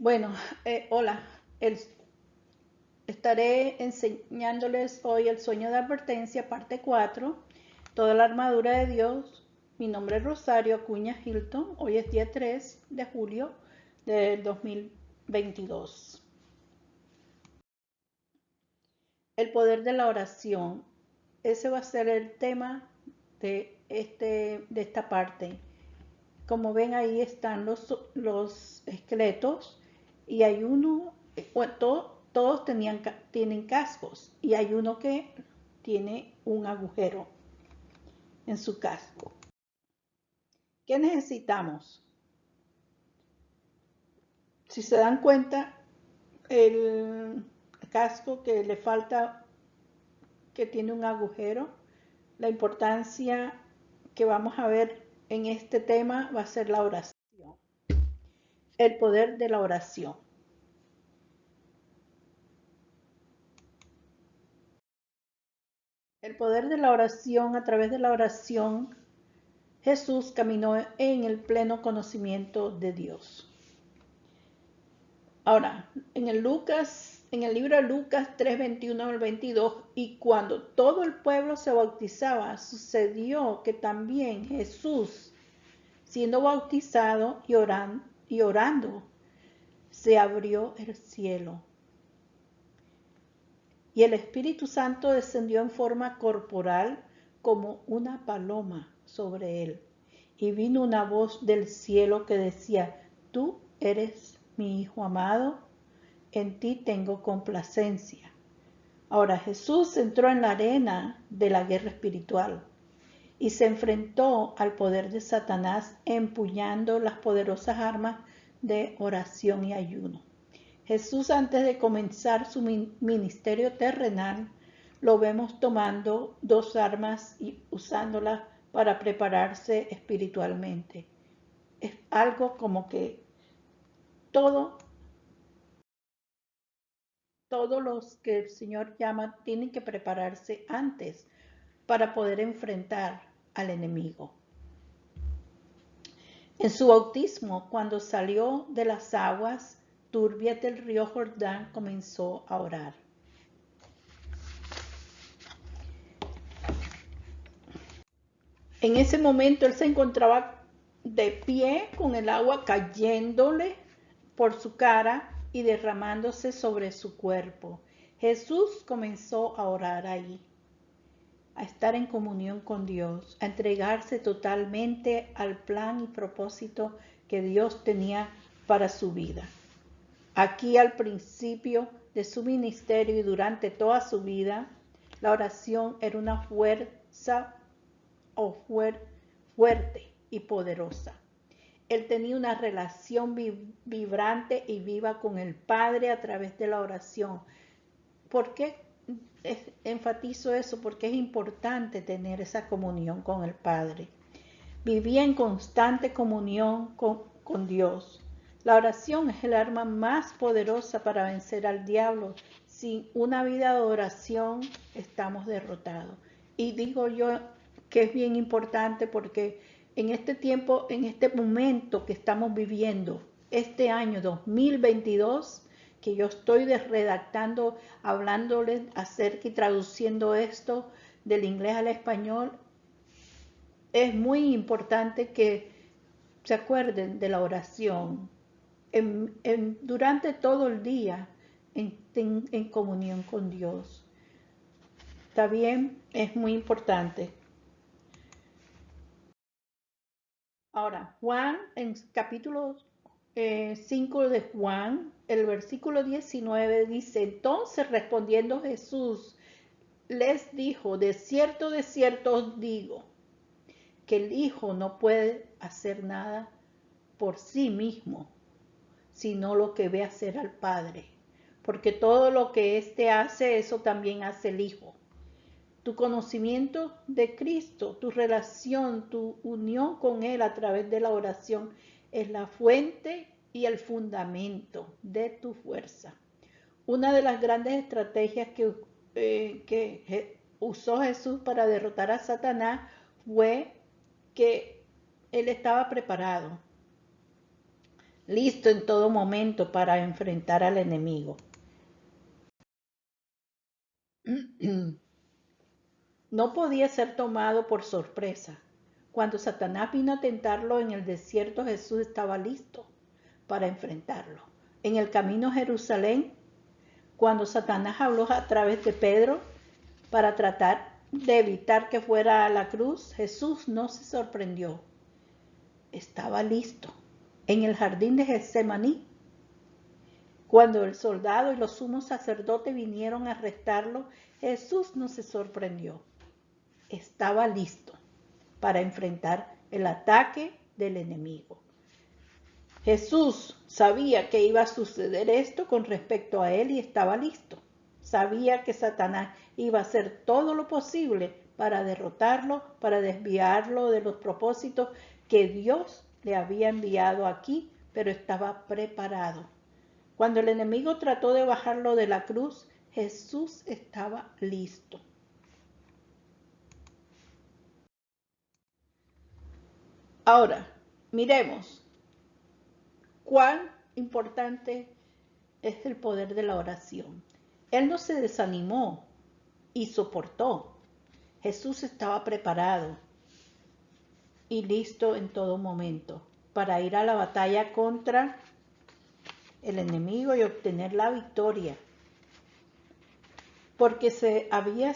Bueno, hola. Estaré enseñándoles hoy el sueño de advertencia, parte 4, toda la armadura de Dios. Mi nombre es Rosario Acuña Hilton. Hoy es día 3 de julio del 2022. El poder de la oración. Ese va a ser el tema de esta parte. Como ven, ahí están los esqueletos y hay uno, bueno, todos tienen cascos y hay uno que tiene un agujero en su casco. ¿Qué necesitamos? Si se dan cuenta, el casco que le falta, que tiene un agujero, la importancia que vamos a ver en este tema va a ser la oración, el poder de la oración. El poder de la oración, a través de la oración, Jesús caminó en el pleno conocimiento de Dios. Ahora, en el libro de Lucas 3:21 al 22, y cuando todo el pueblo se bautizaba, sucedió que también Jesús, siendo bautizado y orando, se abrió el cielo. Y el Espíritu Santo descendió en forma corporal como una paloma sobre él. Y vino una voz del cielo que decía: Tú eres mi Hijo amado, en ti tengo complacencia. Ahora Jesús entró en la arena de la guerra espiritual y se enfrentó al poder de Satanás empuñando las poderosas armas de oración y ayuno. Jesús, antes de comenzar su ministerio terrenal, lo vemos tomando dos armas y usándolas para prepararse espiritualmente. Es algo como que todos los que el Señor llama tienen que prepararse antes para poder enfrentar al enemigo. En su bautismo, cuando salió de las aguas turbias del río Jordán, comenzó a orar. En ese momento él se encontraba de pie con el agua cayéndole por su cara y derramándose sobre su cuerpo. Jesús comenzó a orar ahí, a estar en comunión con Dios, a entregarse totalmente al plan y propósito que Dios tenía para su vida. Aquí al principio de su ministerio y durante toda su vida, la oración era una fuerza fuerte y poderosa. Él tenía una relación vibrante y viva con el Padre a través de la oración. ¿Por qué enfatizo eso? Porque es importante tener esa comunión con el Padre. Vivía en constante comunión con Dios. La oración es el arma más poderosa para vencer al diablo. Sin una vida de oración estamos derrotados. Y digo yo que es bien importante porque en este tiempo, en este momento que estamos viviendo, este año 2022, que yo estoy redactando, hablándoles acerca y traduciendo esto del inglés al español, es muy importante que se acuerden de la oración durante todo el día en comunión con Dios. ¿Está bien? Es muy importante. Ahora, Juan, en capítulo 5 de Juan, el versículo 19 dice: Entonces respondiendo Jesús les dijo: de cierto os digo, que el Hijo no puede hacer nada por sí mismo, sino lo que ve hacer al Padre. Porque todo lo que éste hace, eso también hace el Hijo. Tu conocimiento de Cristo, tu relación, tu unión con Él a través de la oración es la fuente y el fundamento de tu fuerza. Una de las grandes estrategias que usó Jesús para derrotar a Satanás fue que Él estaba preparado. listo en todo momento para enfrentar al enemigo. No podía ser tomado por sorpresa. Cuando Satanás vino a tentarlo en el desierto, Jesús estaba listo para enfrentarlo. En el camino a Jerusalén, cuando Satanás habló a través de Pedro para tratar de evitar que fuera a la cruz, Jesús no se sorprendió. Estaba listo. En el jardín de Getsemaní, cuando el soldado y los sumos sacerdotes vinieron a arrestarlo, Jesús no se sorprendió. Estaba listo para enfrentar el ataque del enemigo. Jesús sabía que iba a suceder esto con respecto a él y estaba listo. Sabía que Satanás iba a hacer todo lo posible para derrotarlo, para desviarlo de los propósitos que Dios le había enviado aquí, pero estaba preparado. Cuando el enemigo trató de bajarlo de la cruz, Jesús estaba listo. Ahora, miremos cuán importante es el poder de la oración. Él no se desanimó y soportó. Jesús estaba preparado y listo en todo momento para ir a la batalla contra el enemigo y obtener la victoria, porque se había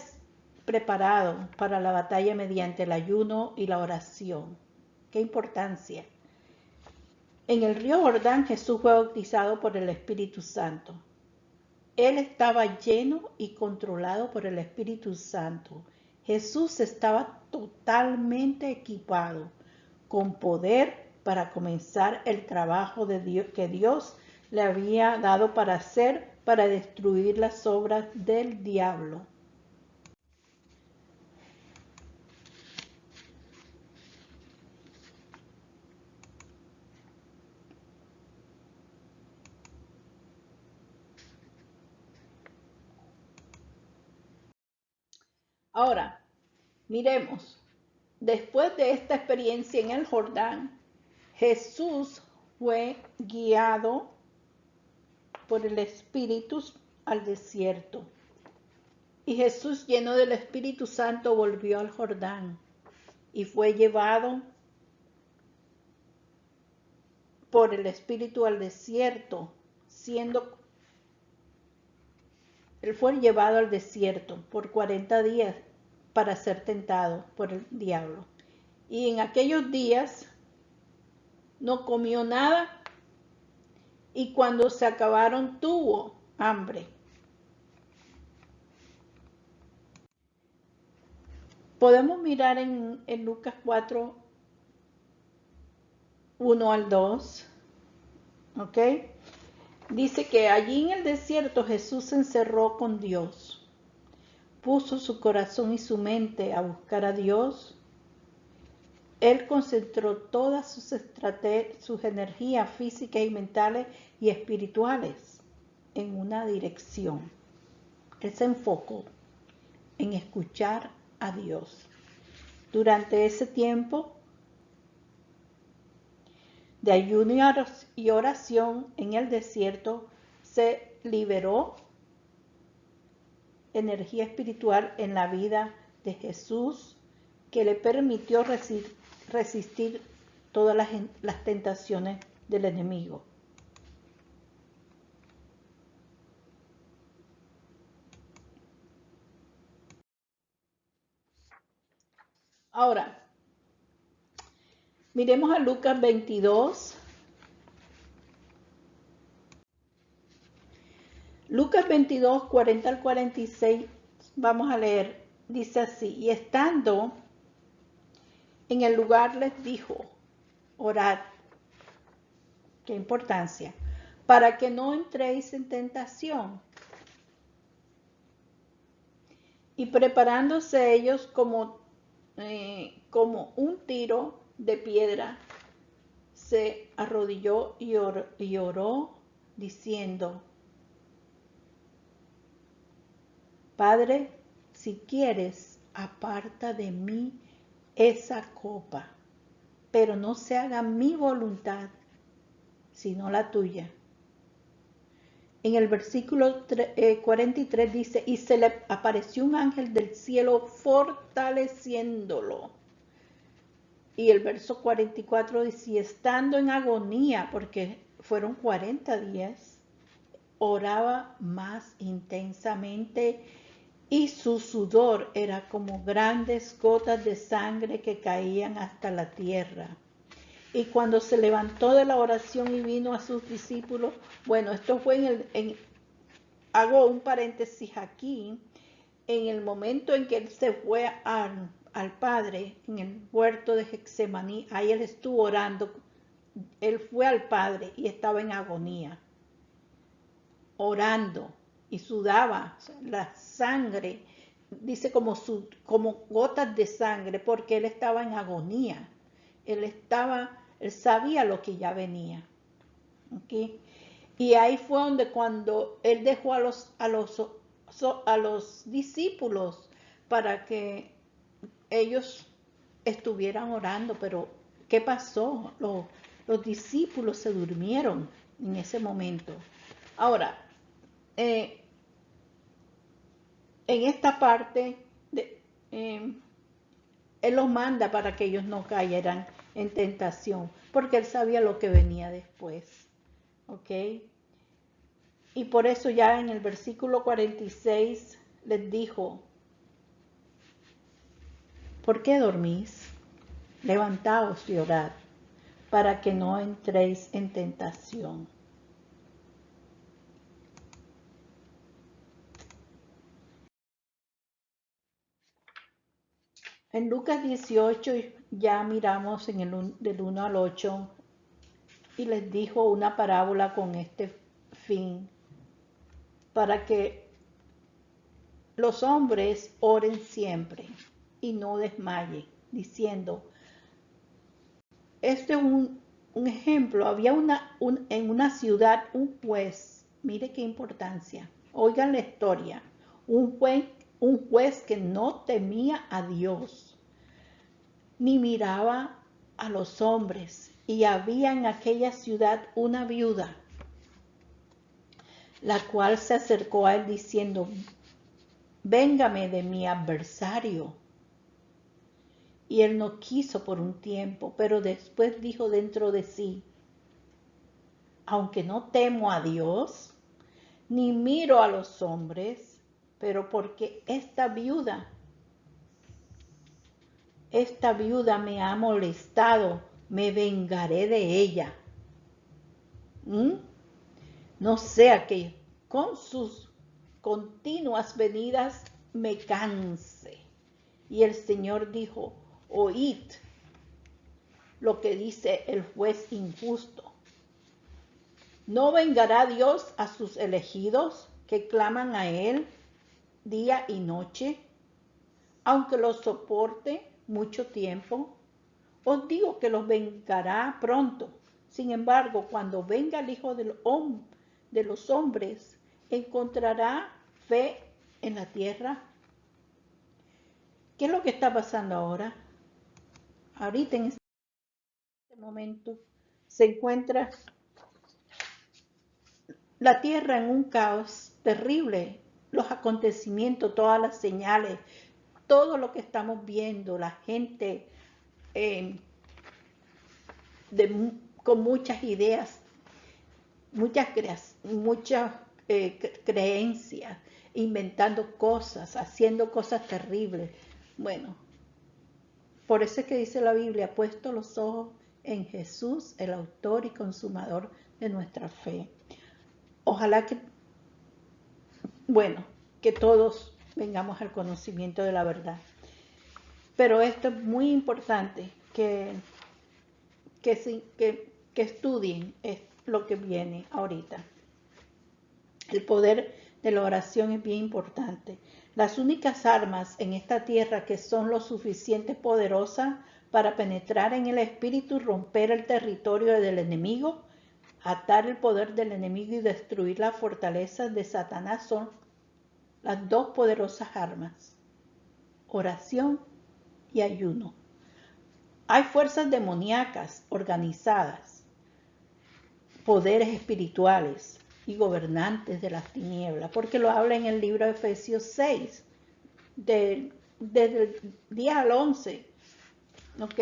preparado para la batalla mediante el ayuno y la oración. ¡Qué importancia! En el río Jordán, Jesús fue bautizado por el Espíritu Santo. Él estaba lleno y controlado por el Espíritu Santo. Jesús estaba totalmente equipado con poder para comenzar el trabajo de Dios, que Dios le había dado para hacer, para destruir las obras del diablo. Ahora, miremos, después de esta experiencia en el Jordán, Jesús fue guiado por el Espíritu al desierto. Y Jesús, lleno del Espíritu Santo, volvió al Jordán y fue llevado por el Espíritu al desierto, él fue llevado al desierto por 40 días para ser tentado por el diablo. Y en aquellos días no comió nada y cuando se acabaron tuvo hambre. Podemos mirar en Lucas 4, 1 al 2, ¿ok? Dice que allí en el desierto Jesús se encerró con Dios. Puso su corazón y su mente a buscar a Dios. Él concentró todas sus energías físicas y mentales y espirituales en una dirección. Él se enfocó en escuchar a Dios. Durante ese tiempo de ayuno y oración en el desierto, se liberó energía espiritual en la vida de Jesús que le permitió resistir todas las tentaciones del enemigo. Ahora, miremos a Lucas 22. Lucas 22, 40 al 46, vamos a leer, dice así: y estando en el lugar les dijo, orad, qué importancia, para que no entréis en tentación. Y preparándose ellos como un tiro de piedra, se arrodilló y oró diciendo, Padre, si quieres, aparta de mí esa copa, pero no se haga mi voluntad, sino la tuya. En el versículo 43 dice, y se le apareció un ángel del cielo fortaleciéndolo. Y el verso 44 dice, y estando en agonía, porque fueron 40 días, oraba más intensamente y su sudor era como grandes gotas de sangre que caían hasta la tierra. Y cuando se levantó de la oración y vino a sus discípulos, bueno, esto fue hago un paréntesis aquí, en el momento en que él se fue al Padre, en el huerto de Getsemaní, ahí él estuvo orando, él fue al Padre y estaba en agonía, orando y sudaba la sangre, dice como gotas de sangre, porque él estaba en agonía, él sabía lo que ya venía. ¿Okay? Y ahí fue donde cuando él dejó a los discípulos para que ellos estuvieran orando, pero ¿qué pasó? Los discípulos se durmieron en ese momento. Ahora, en esta parte, él los manda para que ellos no cayeran en tentación, porque él sabía lo que venía después. ¿Ok? Y por eso ya en el versículo 46 les dijo, ¿por qué dormís? Levantaos y orad, para que no entréis en tentación. En Lucas 18 ya miramos del 1 al 8 y les dijo una parábola con este fin, para que los hombres oren siempre y no desmayen, diciendo, este es un ejemplo, había en una ciudad un juez, mire qué importancia, oigan la historia, un juez que no temía a Dios, ni miraba a los hombres, y había en aquella ciudad una viuda, la cual se acercó a él diciendo, véngame de mi adversario. Y él no quiso por un tiempo, pero después dijo dentro de sí, aunque no temo a Dios, ni miro a los hombres, pero porque esta viuda me ha molestado, me vengaré de ella. No sea que con sus continuas venidas me canse. Y el Señor dijo, oíd lo que dice el juez injusto. ¿No vengará Dios a sus elegidos que claman a Él día y noche, aunque los soporte mucho tiempo? Os digo que los vengará pronto. Sin embargo, cuando venga el Hijo de los hombres, ¿encontrará fe en la tierra? ¿Qué es lo que está pasando ahora? Ahorita en este momento se encuentra la tierra en un caos terrible. Los acontecimientos, todas las señales, todo lo que estamos viendo, la gente con muchas ideas, muchas creencias, inventando cosas, haciendo cosas terribles. Bueno, por eso es que dice la Biblia, puesto los ojos en Jesús, el autor y consumador de nuestra fe. Ojalá que todos vengamos al conocimiento de la verdad. Pero esto es muy importante, que estudien lo que viene ahorita. El poder de la oración es bien importante. Las únicas armas en esta tierra que son lo suficiente poderosas para penetrar en el espíritu y romper el territorio del enemigo, atar el poder del enemigo y destruir las fortalezas de Satanás son las dos poderosas armas: oración y ayuno. Hay fuerzas demoníacas organizadas poderes espirituales y gobernantes de las tinieblas, porque lo habla en el libro de Efesios 6, desde el 10 al 11, ¿ok?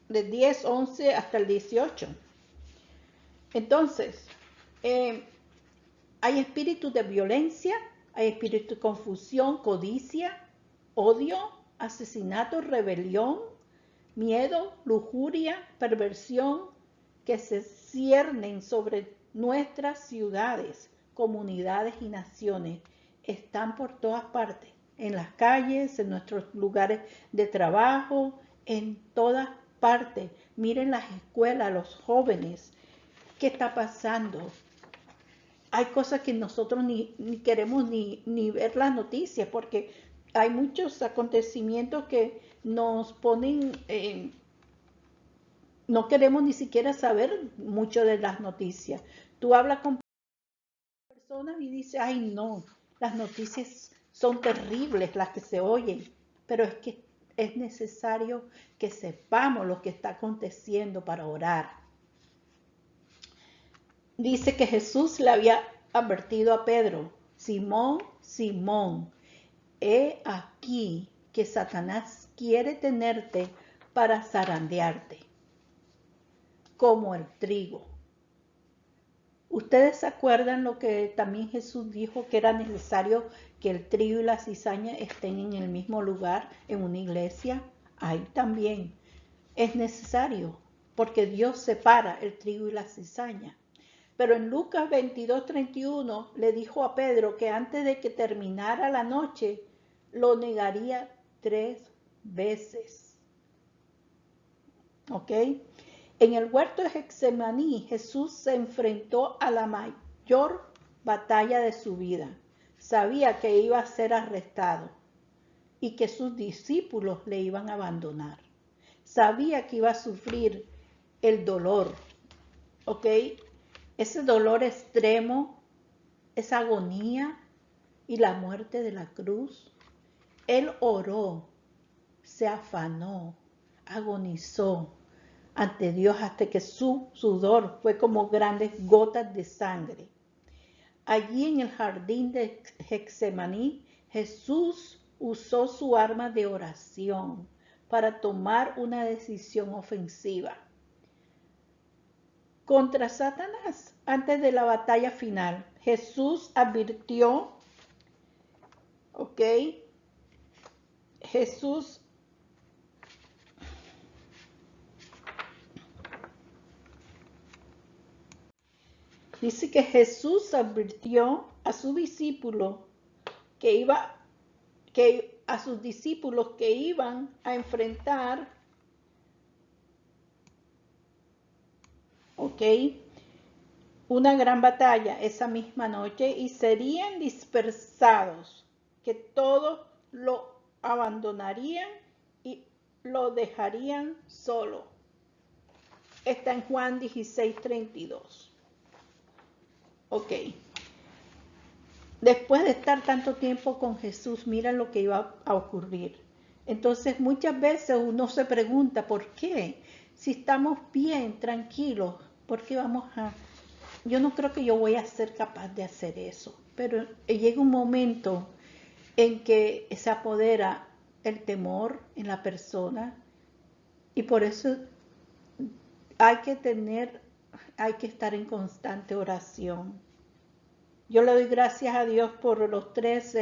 De 10, 11 hasta el 18. Entonces, hay espíritus de violencia, hay espíritus de confusión, codicia, odio, asesinato, rebelión, miedo, lujuria, perversión, que se ciernen sobre nuestras ciudades, comunidades y naciones. Están por todas partes, en las calles, en nuestros lugares de trabajo, en todas partes. Miren las escuelas, los jóvenes. ¿Qué está pasando? Hay cosas que nosotros ni queremos ni ver las noticias, porque hay muchos acontecimientos que nos ponen, no queremos ni siquiera saber mucho de las noticias. Tú hablas con personas y dices, ay no, las noticias son terribles las que se oyen, pero es que es necesario que sepamos lo que está aconteciendo para orar. Dice que Jesús le había advertido a Pedro, Simón, Simón, he aquí que Satanás quiere tenerte para zarandearte, como el trigo. ¿Ustedes se acuerdan lo que también Jesús dijo, que era necesario que el trigo y la cizaña estén en el mismo lugar en una iglesia? Ahí también es necesario, porque Dios separa el trigo y la cizaña. Pero en Lucas 22:31 le dijo a Pedro que antes de que terminara la noche lo negaría 3 veces. ¿Ok? En el huerto de Getsemaní, Jesús se enfrentó a la mayor batalla de su vida. Sabía que iba a ser arrestado y que sus discípulos le iban a abandonar. Sabía que iba a sufrir el dolor, ¿ok? Ese dolor extremo, esa agonía y la muerte de la cruz. Él oró, se afanó, agonizó ante Dios hasta que su sudor fue como grandes gotas de sangre. Allí en el jardín de Getsemaní, Jesús usó su arma de oración para tomar una decisión ofensiva contra Satanás. Antes de la batalla final, Jesús advirtió, ¿ok? Jesús dice que Jesús advirtió a sus discípulos a sus discípulos que iban a enfrentar, ¿ok?, una gran batalla esa misma noche y serían dispersados, que todos lo abandonarían y lo dejarían solo. Está en Juan 16:32. Ok. Después de estar tanto tiempo con Jesús, mira lo que iba a ocurrir. Entonces muchas veces uno se pregunta, ¿por qué? Si estamos bien, tranquilos, ¿por qué vamos a...? Yo no creo que yo voy a ser capaz de hacer eso, pero llega un momento en que se apodera el temor en la persona y por eso hay que estar en constante oración. Yo le doy gracias a Dios por los 3,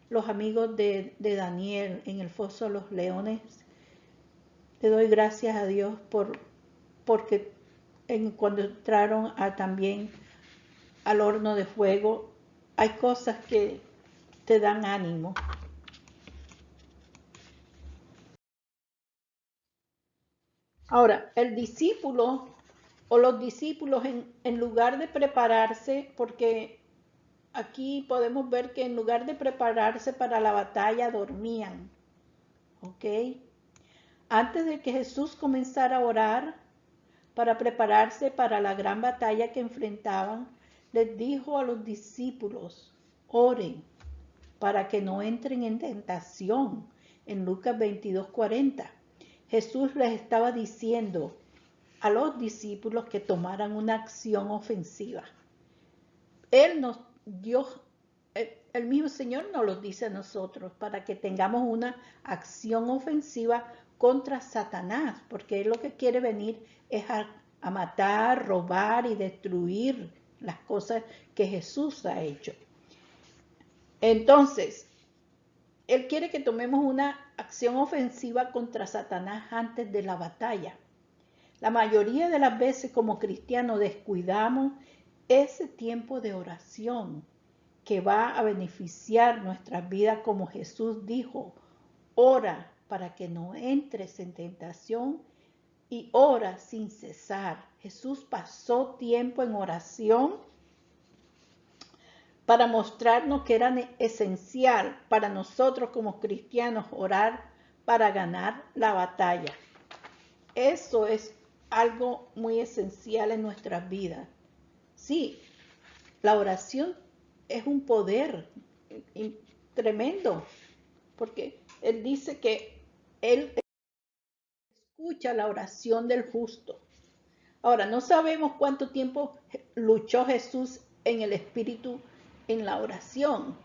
los amigos de Daniel en el foso de los leones. Le doy gracias a Dios porque cuando entraron también al horno de fuego, hay cosas que te dan ánimo. Ahora, el discípulo o los discípulos en lugar de prepararse, porque aquí podemos ver que en lugar de prepararse para la batalla, dormían. ¿Ok? Antes de que Jesús comenzara a orar para prepararse para la gran batalla que enfrentaban, les dijo a los discípulos, oren para que no entren en tentación. En Lucas 22:40, Jesús les estaba diciendo, a los discípulos que tomaran una acción ofensiva. El mismo Señor nos lo dice a nosotros para que tengamos una acción ofensiva contra Satanás, porque Él lo que quiere venir es a matar, robar y destruir las cosas que Jesús ha hecho. Entonces, Él quiere que tomemos una acción ofensiva contra Satanás antes de la batalla. La mayoría de las veces como cristianos descuidamos ese tiempo de oración que va a beneficiar nuestras vidas, como Jesús dijo: ora para que no entres en tentación y ora sin cesar. Jesús pasó tiempo en oración para mostrarnos que era esencial para nosotros como cristianos orar para ganar la batalla. Eso es algo muy esencial en nuestras vidas. Sí, la oración es un poder tremendo, porque Él dice que Él escucha la oración del justo. Ahora, no sabemos cuánto tiempo luchó Jesús en el Espíritu en la oración.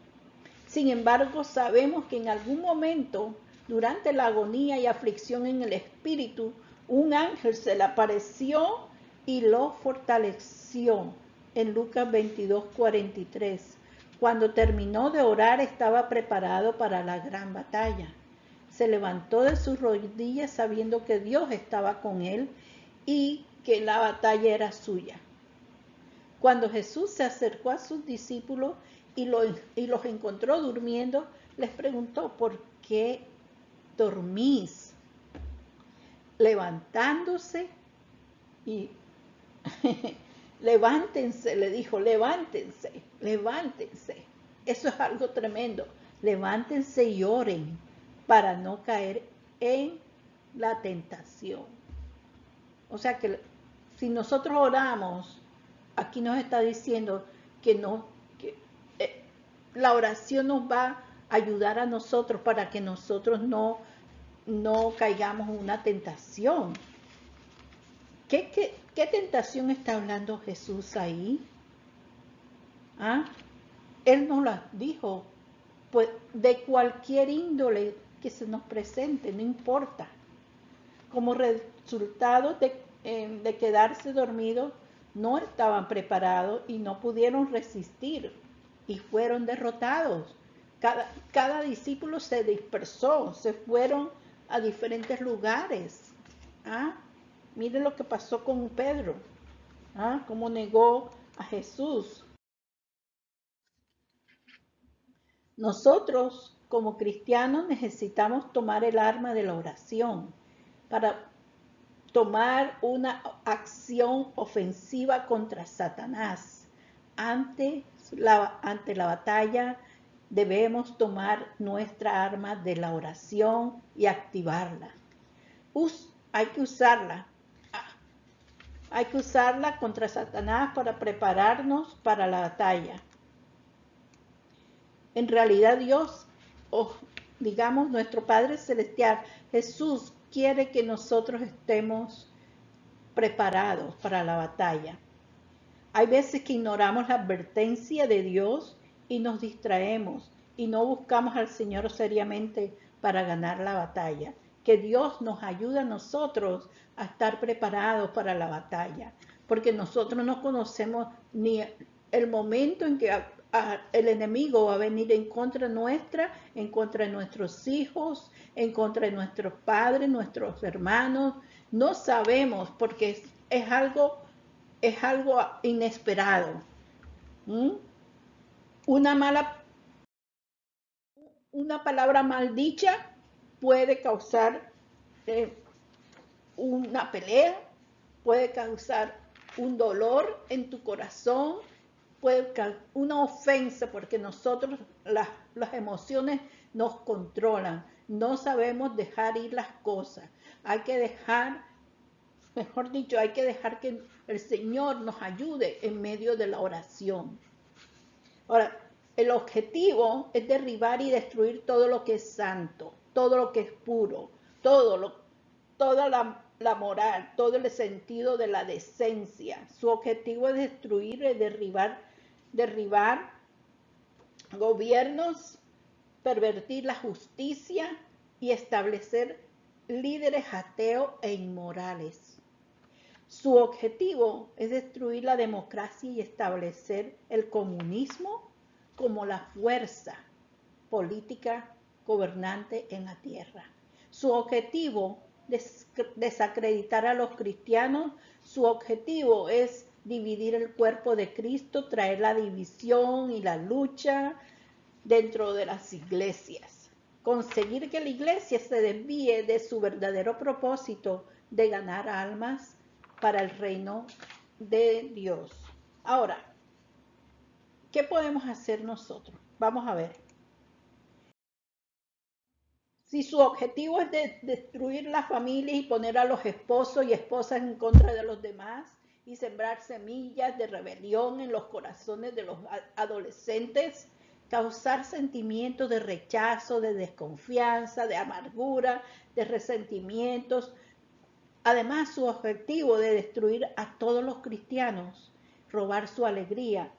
Sin embargo, sabemos que en algún momento, durante la agonía y aflicción en el Espíritu, un ángel se le apareció y lo fortaleció. En Lucas 22:43. Cuando terminó de orar, estaba preparado para la gran batalla. Se levantó de sus rodillas sabiendo que Dios estaba con él y que la batalla era suya. Cuando Jesús se acercó a sus discípulos y los encontró durmiendo, les preguntó: ¿por qué dormís? Levantándose y levántense, le dijo: levántense, levántense. Eso es algo tremendo. Levántense y oren para no caer en la tentación. O sea que si nosotros oramos, aquí nos está diciendo que la oración nos va a ayudar a nosotros para que nosotros no caigamos en una tentación. ¿Qué tentación está hablando Jesús ahí? ¿Ah? Él nos la dijo, pues de cualquier índole que se nos presente, no importa. Como resultado de quedarse dormidos, no estaban preparados y no pudieron resistir y fueron derrotados. Cada discípulo se dispersó, se fueron a diferentes lugares. ¿Ah? Miren lo que pasó con Pedro. ¿Ah? Cómo negó a Jesús. Nosotros, como cristianos, necesitamos tomar el arma de la oración para tomar una acción ofensiva contra Satanás. Ante la batalla debemos tomar nuestra arma de la oración y activarla. Hay que usarla. Hay que usarla contra Satanás para prepararnos para la batalla. En realidad Dios, digamos nuestro Padre Celestial, Jesús, quiere que nosotros estemos preparados para la batalla. Hay veces que ignoramos la advertencia de Dios y nos distraemos y no buscamos al Señor seriamente para ganar la batalla. Que Dios nos ayude a nosotros a estar preparados para la batalla, porque nosotros no conocemos ni el momento en que el enemigo va a venir en contra nuestra, en contra de nuestros hijos, en contra de nuestros padres, nuestros hermanos. No sabemos, porque es algo inesperado. Una palabra mal dicha puede causar una pelea, puede causar un dolor en tu corazón, puede causar una ofensa, porque nosotros las emociones nos controlan. No sabemos dejar ir las cosas. Hay que dejar que el Señor nos ayude en medio de la oración. Ahora, el objetivo es derribar y destruir todo lo que es santo, todo lo que es puro, toda la la moral, todo el sentido de la decencia. Su objetivo es destruir y derribar gobiernos, pervertir la justicia y establecer líderes ateos e inmorales. Su objetivo es destruir la democracia y establecer el comunismo como la fuerza política gobernante en la tierra. Su objetivo es desacreditar a los cristianos. Su objetivo es dividir el cuerpo de Cristo, traer la división y la lucha dentro de las iglesias. Conseguir que la iglesia se desvíe de su verdadero propósito de ganar almas para el reino de Dios. Ahora, ¿qué podemos hacer nosotros? Vamos a ver. Si su objetivo es destruir las familias y poner a los esposos y esposas en contra de los demás y sembrar semillas de rebelión en los corazones de los adolescentes, causar sentimientos de rechazo, de desconfianza, de amargura, de resentimientos. Además, su objetivo de destruir a todos los cristianos, robar su alegría,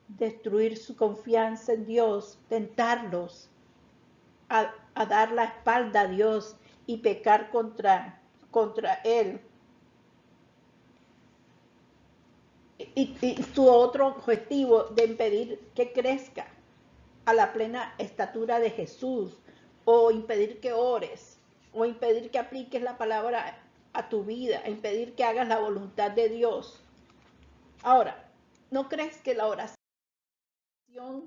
destruir su confianza en Dios, tentarlos a dar la espalda a Dios y pecar contra Él. Y su otro objetivo de impedir que crezca a la plena estatura de Jesús, o impedir que ores, o impedir que apliques la palabra a tu vida, impedir que hagas la voluntad de Dios. Ahora, ¿no crees que la oración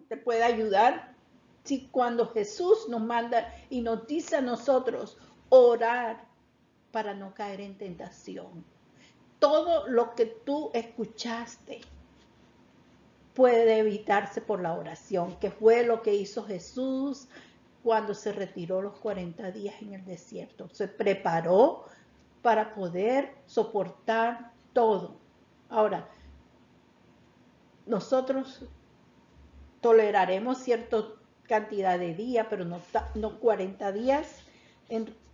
te puede ayudar? Si cuando Jesús nos manda y nos dice a nosotros orar para no caer en tentación, todo lo que tú escuchaste puede evitarse por la oración, que fue lo que hizo Jesús cuando se retiró los 40 días en el desierto. Se preparó para poder soportar todo. Ahora, nosotros toleraremos cierta cantidad de días, pero no 40 días.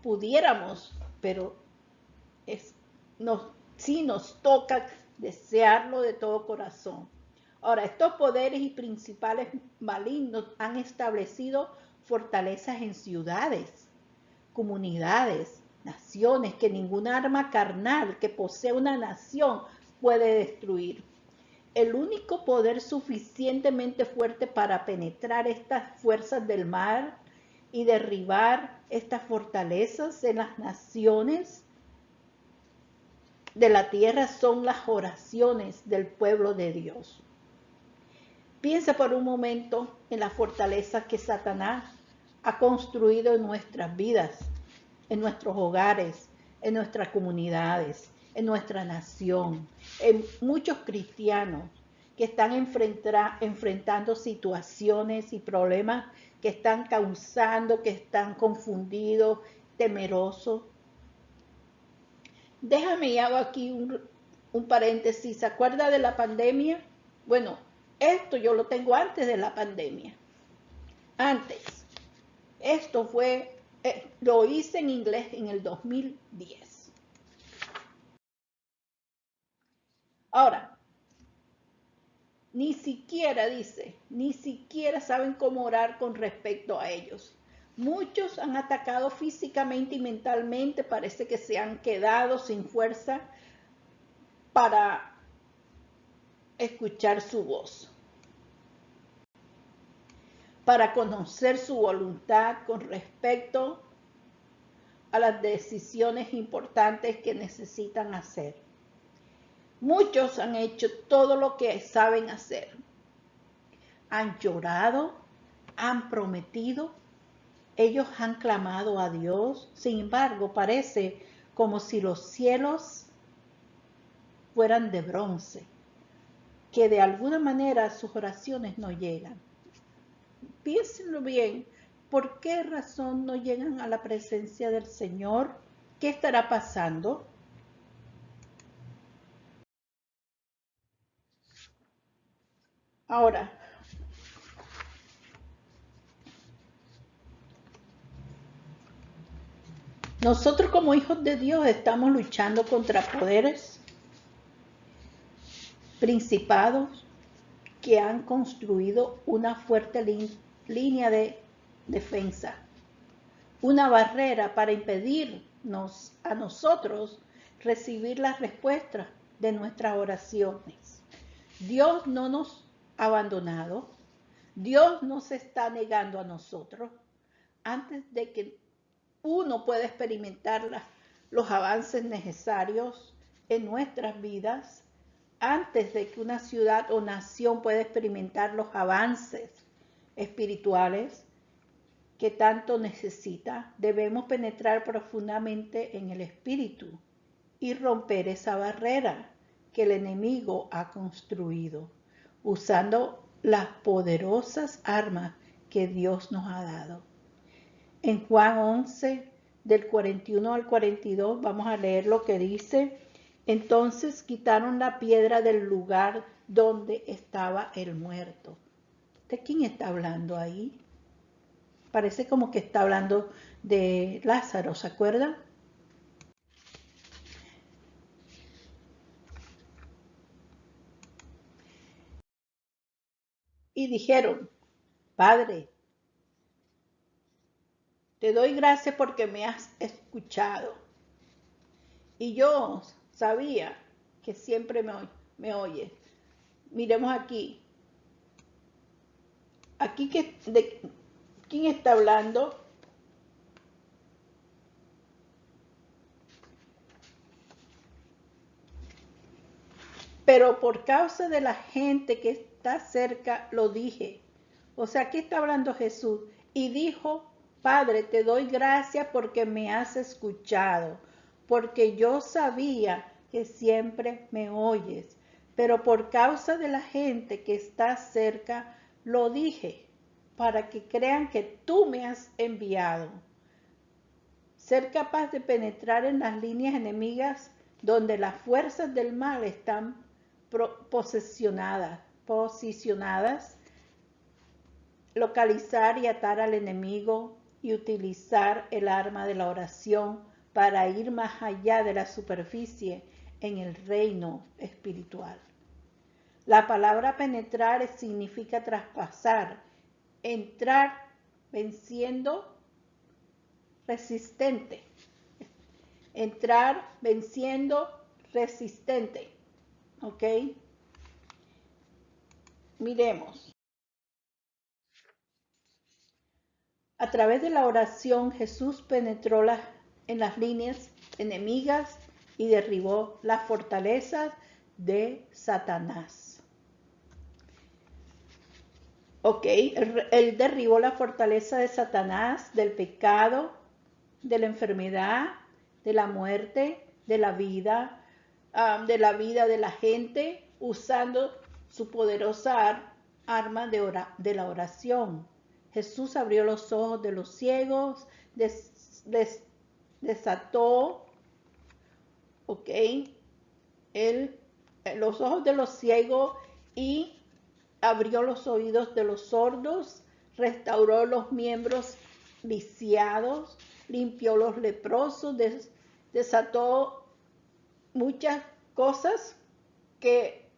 Pudiéramos, pero sí nos toca desearlo de todo corazón. Ahora, estos poderes y principales malignos han establecido fortalezas en ciudades, comunidades, naciones, que ninguna arma carnal que posee una nación puede destruir. El único poder suficientemente fuerte para penetrar estas fuerzas del mal y derribar estas fortalezas en las naciones de la tierra son las oraciones del pueblo de Dios. Piensa por un momento en la fortaleza que Satanás ha construido en nuestras vidas, en nuestros hogares, en nuestras comunidades, en nuestra nación, en muchos cristianos que están enfrentando situaciones y problemas que están causando, que están confundidos, temerosos. Déjame y hago aquí un paréntesis. ¿Se acuerda de la pandemia? Bueno, esto yo lo tengo antes de la pandemia. Antes. Esto fue, lo hice en inglés en el 2010. Ahora, ni siquiera saben cómo orar con respecto a ellos. Muchos han atacado físicamente y mentalmente, parece que se han quedado sin fuerza para escuchar su voz, para conocer su voluntad con respecto a las decisiones importantes que necesitan hacer. Muchos han hecho todo lo que saben hacer. Han llorado, han prometido, ellos han clamado a Dios. Sin embargo, parece como si los cielos fueran de bronce, que de alguna manera sus oraciones no llegan. Piénsenlo bien, ¿por qué razón no llegan a la presencia del Señor? ¿Qué estará pasando? Ahora, Nosotros como hijos de Dios estamos luchando contra poderes, principados que han construido una fuerte línea de defensa, una barrera para impedirnos a nosotros recibir las respuestas de nuestras oraciones. Dios no nos ha abandonado, Dios no se está negando a nosotros. Antes de que uno pueda experimentar los avances necesarios en nuestras vidas, antes de que una ciudad o nación pueda experimentar los avances espirituales que tanto necesita, debemos penetrar profundamente en el espíritu y romper esa barrera que el enemigo ha construido, usando las poderosas armas que Dios nos ha dado. En Juan 11, del 41 al 42, vamos a leer lo que dice: entonces quitaron la piedra del lugar donde estaba el muerto. ¿De quién está hablando ahí? Parece como que está hablando de Lázaro, ¿se acuerdan? Y dijeron: Padre, te doy gracias porque me has escuchado. Y yo sabía que siempre me oyes. Miremos aquí. Aquí de quién está hablando. Pero por causa de la gente que está cerca lo dije. O sea, aquí está hablando Jesús. Y dijo: Padre, te doy gracias porque me has escuchado, porque yo sabía que siempre me oyes. Pero por causa de la gente que está cerca lo dije, para que crean que tú me has enviado. Ser capaz de penetrar en las líneas enemigas donde las fuerzas del mal están posicionadas, localizar y atar al enemigo y utilizar el arma de la oración para ir más allá de la superficie en el reino espiritual. La palabra penetrar significa traspasar, entrar venciendo resistente. Entrar venciendo resistente. ¿Ok? Miremos. A través de la oración, Jesús penetró en las líneas enemigas y derribó las fortalezas de Satanás. Ok, él derribó la fortaleza de Satanás, del pecado, de la enfermedad, de la muerte, de la vida de la gente, usando su poderosa arma de la oración. Jesús abrió los ojos de los ciegos, desató, ok, los ojos de los ciegos y abrió los oídos de los sordos, restauró los miembros lisiados, limpió los leprosos, desató muchas cosas que,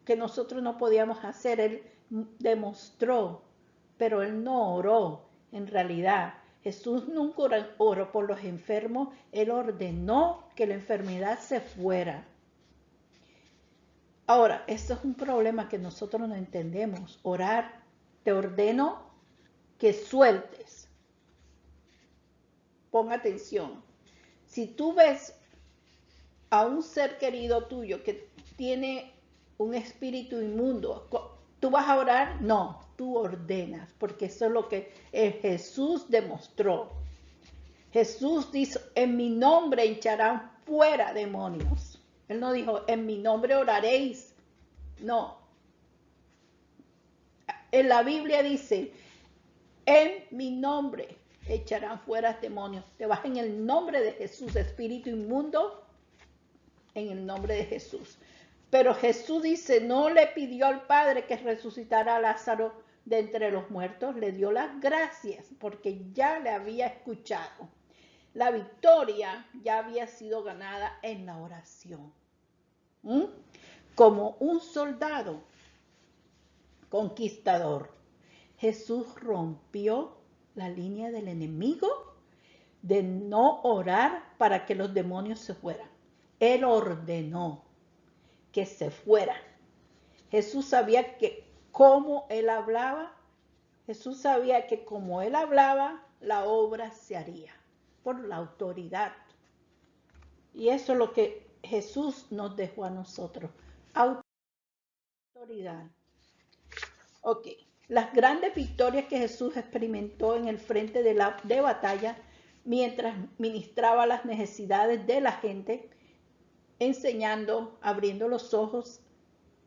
que nosotros no podíamos hacer. Él demostró, pero él no oró en realidad. Jesús nunca oró por los enfermos, él ordenó que la enfermedad se fuera. Ahora, esto es un problema que nosotros no entendemos. Orar, te ordeno que sueltes. Pon atención. Si tú ves a un ser querido tuyo que tiene un espíritu inmundo, ¿tú vas a orar? No, tú ordenas, porque eso es lo que Jesús demostró. Jesús dijo: en mi nombre echarán fuera demonios. Él no dijo: en mi nombre oraréis. No. En la Biblia dice: en mi nombre echarán fuera demonios. Te vas en el nombre de Jesús, espíritu inmundo, en el nombre de Jesús. Pero Jesús dice, no le pidió al Padre que resucitara a Lázaro de entre los muertos, le dio las gracias porque ya le había escuchado. La victoria ya había sido ganada en la oración. Como un soldado conquistador, Jesús rompió la línea del enemigo de no orar para que los demonios se fueran. Él ordenó que se fueran. Jesús sabía que como él hablaba, Jesús sabía que como él hablaba, la obra se haría por la autoridad. Y eso es lo que Jesús nos dejó a nosotros. Autoridad. Ok. Las grandes victorias que Jesús experimentó en el frente de batalla mientras ministraba las necesidades de la gente, enseñando, abriendo los ojos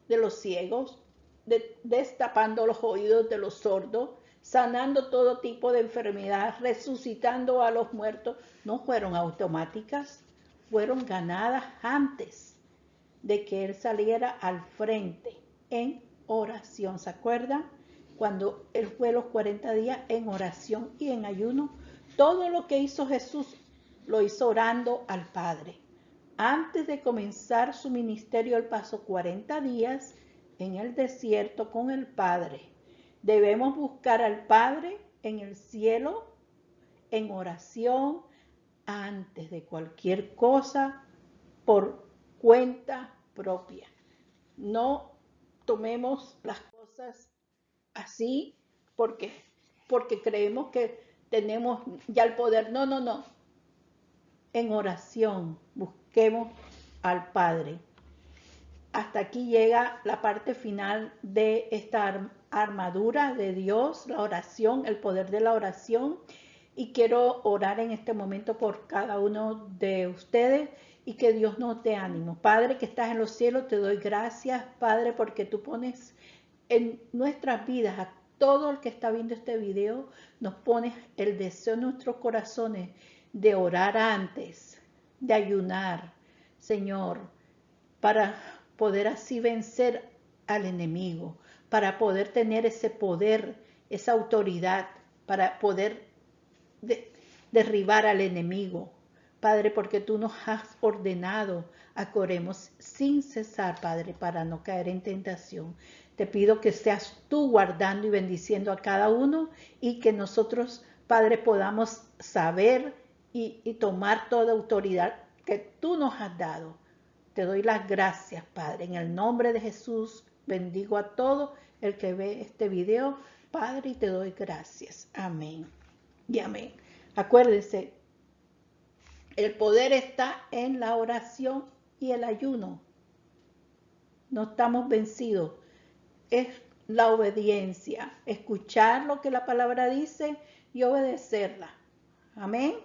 de los ciegos, destapando los oídos de los sordos, sanando todo tipo de enfermedad, resucitando a los muertos, no fueron automáticas, fueron ganadas antes de que él saliera al frente en oración. ¿Se acuerdan? Cuando él fue los 40 días en oración y en ayuno, todo lo que hizo Jesús lo hizo orando al Padre. Antes de comenzar su ministerio, él pasó 40 días en el desierto con el Padre. Debemos buscar al Padre en el cielo, en oración, antes de cualquier cosa, por cuenta propia. No tomemos las cosas así porque creemos que tenemos ya el poder. No, no, no. En oración, busquemos al Padre. Hasta aquí llega la parte final de esta armadura de Dios, la oración, el poder de la oración. Y quiero orar en este momento por cada uno de ustedes y que Dios nos dé ánimo. Padre que estás en los cielos, te doy gracias, Padre, porque tú pones en nuestras vidas, a todo el que está viendo este video, nos pones el deseo en nuestros corazones de orar antes, de ayunar, Señor, para poder así vencer al enemigo, para poder tener ese poder, esa autoridad, para poder derribar al enemigo. Padre, porque tú nos has ordenado a que oremos sin cesar, Padre, para no caer en tentación. Te pido que seas tú guardando y bendiciendo a cada uno y que nosotros, Padre, podamos saber y tomar toda autoridad que tú nos has dado. Te doy las gracias, Padre. En el nombre de Jesús, bendigo a todo el que ve este video, Padre, y te doy gracias. Amén y amén. Acuérdense, el poder está en la oración y el ayuno. No estamos vencidos. Es la obediencia, escuchar lo que la palabra dice y obedecerla. Amén.